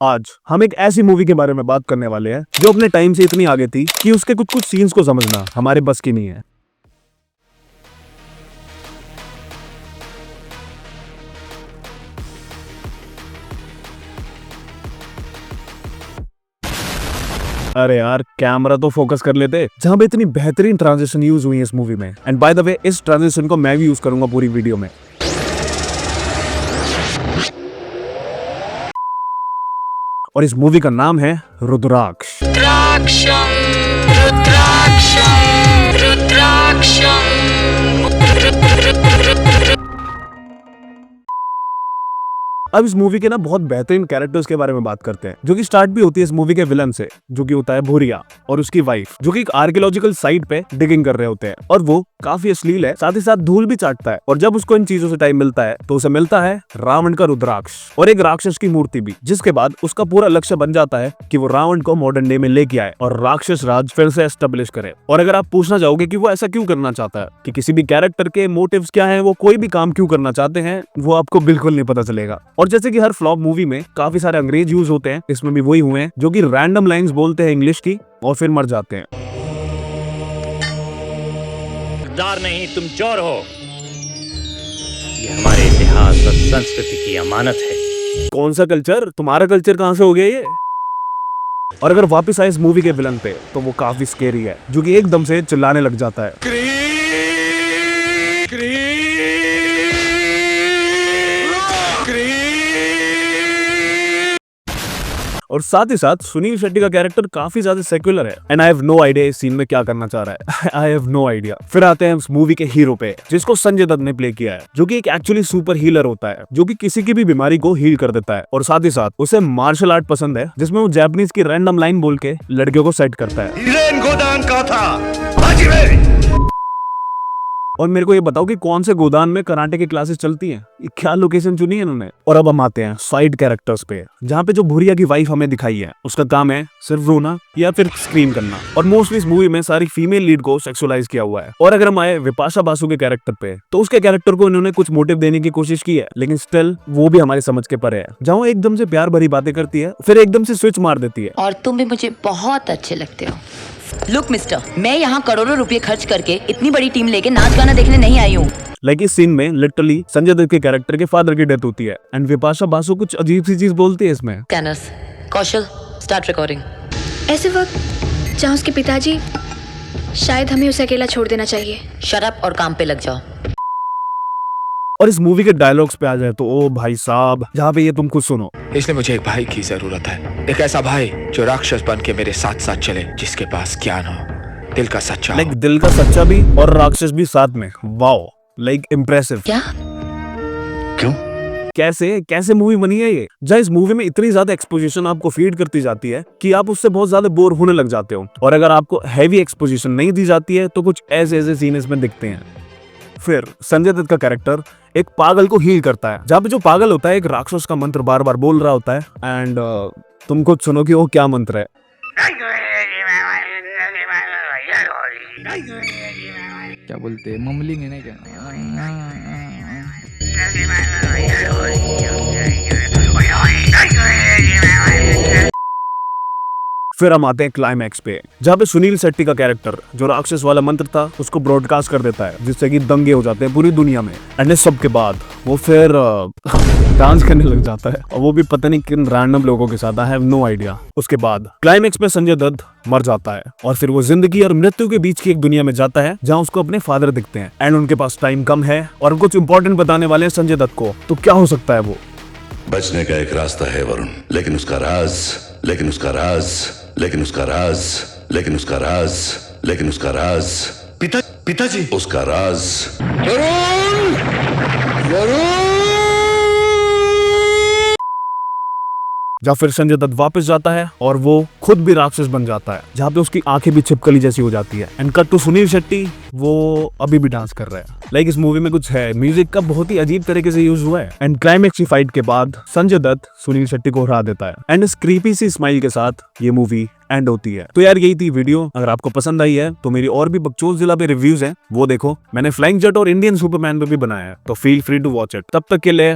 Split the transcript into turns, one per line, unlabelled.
आज हम एक ऐसी मूवी के बारे में बात करने वाले हैं जो अपने टाइम से इतनी आगे थी कि उसके कुछ कुछ सीन्स को समझना हमारे बस की नहीं है। अरे यार कैमरा तो फोकस कर लेते। जहां पे इतनी बेहतरीन ट्रांजिशन यूज हुई है इस मूवी में। एंड बाय द वे इस ट्रांजिशन को मैं भी यूज करूंगा पूरी वीडियो में। और इस मूवी का नाम है रुद्राक्ष। अब इस मूवी के ना बहुत बेहतरीन कैरेक्टर्स के बारे में बात करते हैं, जो कि स्टार्ट भी होती है इस मूवी के विलन से, जो कि होता है भूरिया और उसकी वाइफ, जो कि एक आर्कियोलॉजिकल साइट पे डिगिंग कर रहे होते हैं। और वो काफी अश्लील है, साथ ही साथ धूल भी चाटता है। और जब उसको इन चीजों से टाइम मिलता है तो उसे मिलता है रावण का रुद्राक्ष और एक राक्षस की मूर्ति भी, जिसके बाद उसका पूरा लक्ष्य बन जाता है कि वो रावण को मॉडर्न डे में लेके आए और राक्षस राज फिर से एस्टेब्लिश करे। और अगर आप पूछना चाहोगे कि वो ऐसा क्यों करना चाहता है, कि किसी भी कैरेक्टर के मोटिव्स क्या है, वो कोई भी काम क्यों करना चाहते हैं, वो आपको बिल्कुल नहीं पता चलेगा। और जैसे कि हर फ्लॉप मूवी में काफी सारे अंग्रेज यूज होते हैं, इसमें भी वही हुए हैं, जो कि रैंडम लाइंस बोलते हैं इंग्लिश की और फिर मर जाते हैं।
गद्दार नहीं, तुम चोर हो। ये हमारे इतिहास और संस्कृति की अमानत है।
कौन सा कल्चर? तुम्हारा कल्चर कहां से हो गया ये? और अगर वापस आए इस मूवी के विलन पे तो वो काफी स्केरी है, जो कि एकदम से चिल्लाने लग जाता है। और साथ ही साथ सुनील शेट्टी का कैरेक्टर काफी ज्यादा सेक्युलर है। And I have no idea इस सीन में क्या करना चाह रहा है। I have no idea. फिर आते हैं इस मूवी के हीरो पे, जिसको संजय दत्त ने प्ले किया है, जो कि एक एक्चुअली सुपर हीलर होता है, जो कि किसी की भी बीमारी को हील कर देता है। और साथ ही साथ उसे मार्शल आर्ट पसंद है, जिसमें वो जापानीज की रैंडम लाइन बोल के लड़कियों को सेट करता है। और मेरे को ये बताओ कि कौन से गोदान में कराटे की क्लासेस चलती हैं? ये क्या लोकेशन चुनी है इन्होंने। और अब हम आते हैं साइड कैरेक्टर्स पे, जहाँ पे जो भूरिया की वाइफ हमें दिखाई है, उसका काम है सिर्फ रोना या फिर स्क्रीम करना। और मोस्टली इस मूवी में सारी फीमेल लीड को सेक्सुअलाइज किया हुआ है। और अगर हम आए विपाशा बासु के कैरेक्टर पे, तो उसके कैरेक्टर को इन्होंने कुछ मोटिव देने की कोशिश की है, लेकिन स्टिल वो भी हमारे समझ के परे है। जहाँ वो एकदम से प्यार भरी बातें करती है, फिर एकदम से स्विच मार देती है।
और तुम भी मुझे बहुत अच्छे लगते हो। लुक मिस्टर, मैं यहाँ करोड़ों रुपए खर्च करके इतनी बड़ी टीम लेके नाच गाना देखने नहीं आई हूँ।
लाइक इस सीन में लिटरली संजय दत्त के कैरेक्टर के फादर की डेथ होती है एंड विपाशा बासु कुछ अजीब सी चीज बोलती है इसमें।
कैनर्स, कौशल, स्टार्ट रिकॉर्डिंग।
ऐसे वक्त जहाँ उसके पिताजी, शायद हमें उसे अकेला छोड़ देना चाहिए।
शट अप और काम पे लग जाओ।
और इस मूवी के डायलॉग्स पे आ जाए तो ओ भाई साहब, जहाँ पे ये तुम खुद सुनो।
इसलिए मुझे एक भाई की जरूरत है, एक ऐसा भाई जो राक्षस बन के मेरे साथ साथ चले, जिसके पास ज्ञान हो, दिल का सच्चा हो।
लाइक दिल का सच्चा भी और राक्षस भी साथ में। Wow, like impressive.
क्या?
क्यों?
कैसे मूवी बनी है ये, जहाँ इस मूवी में इतनी ज्यादा एक्सपोजिशन आपको फीड करती जाती है कि आप उससे बहुत ज्यादा बोर होने लग जाते हो। और अगर आपको हैवी एक्सपोजिशन नहीं दी जाती है तो कुछ ऐसे सीन इसमें दिखते हैं। फिर संजय दत्त का कैरेक्टर एक पागल को हील करता है, जहाँ पे जो पागल होता है एक राक्षस का मंत्र बार बार बोल रहा होता है। एंड तुम खुद सुनो कि वो क्या मंत्र है।
क्या बोलते हैं, ममलिंग है ना क्या?
फिर हम आते हैं क्लाइमैक्स पे, जहाँ पे सुनील शेट्टी का कैरेक्टर जो राक्षस वाला मंत्र था उसको ब्रॉडकास्ट कर देता है, जिससे कि दंगे हो जाते हैं पूरी दुनिया में। एंड इस सब के बाद वो फिर डांस करने लग जाता है, और वो भी पता नहीं किन रैंडम लोगों के साथ। I have no idea. उसके बाद क्लाइमैक्स में संजय दत्त मर जाता है और फिर वो जिंदगी और मृत्यु के बीच की एक दुनिया में जाता है, जहाँ उसको अपने फादर दिखते हैं। एंड उनके पास टाइम कम है और कुछ इंपॉर्टेंट बताने वाले हैं संजय दत्त को। तो क्या हो सकता है वो?
बचने का एक रास्ता है वरुण, लेकिन उसका राज, लेकिन उसका राज, लेकिन उसका राज, लेकिन उसका राज, लेकिन उसका राज, पिताजी, उसका राज। वरुण, वरुण।
जहाँ फिर संजय दत्त वापस जाता है और वो खुद भी राक्षस बन जाता है, जहाँ पे उसकी आंखें भी छिपकली जैसी हो जाती है। And cut to Suniel Shetty, वो अभी भी डांस कर रहा है। लाइक इस मूवी में कुछ है, म्यूजिक का बहुत ही अजीब तरीके से यूज हुआ है। एंड क्लाइमैक्स की फाइट के बाद संजय दत्त सुनील शेट्टी को हरा देता है एंड इस क्रीपी सी स्माइल के साथ ये मूवी एंड होती है। तो यार यही थी वीडियो। अगर आपको पसंद आई है तो मेरी और भी बकचोद जिला पे रिव्यूज हैं, वो देखो। मैंने फ्लाइंग जेट और इंडियन सुपरमैन पे भी बनाया है, तो feel free to watch it. तब तक के लिए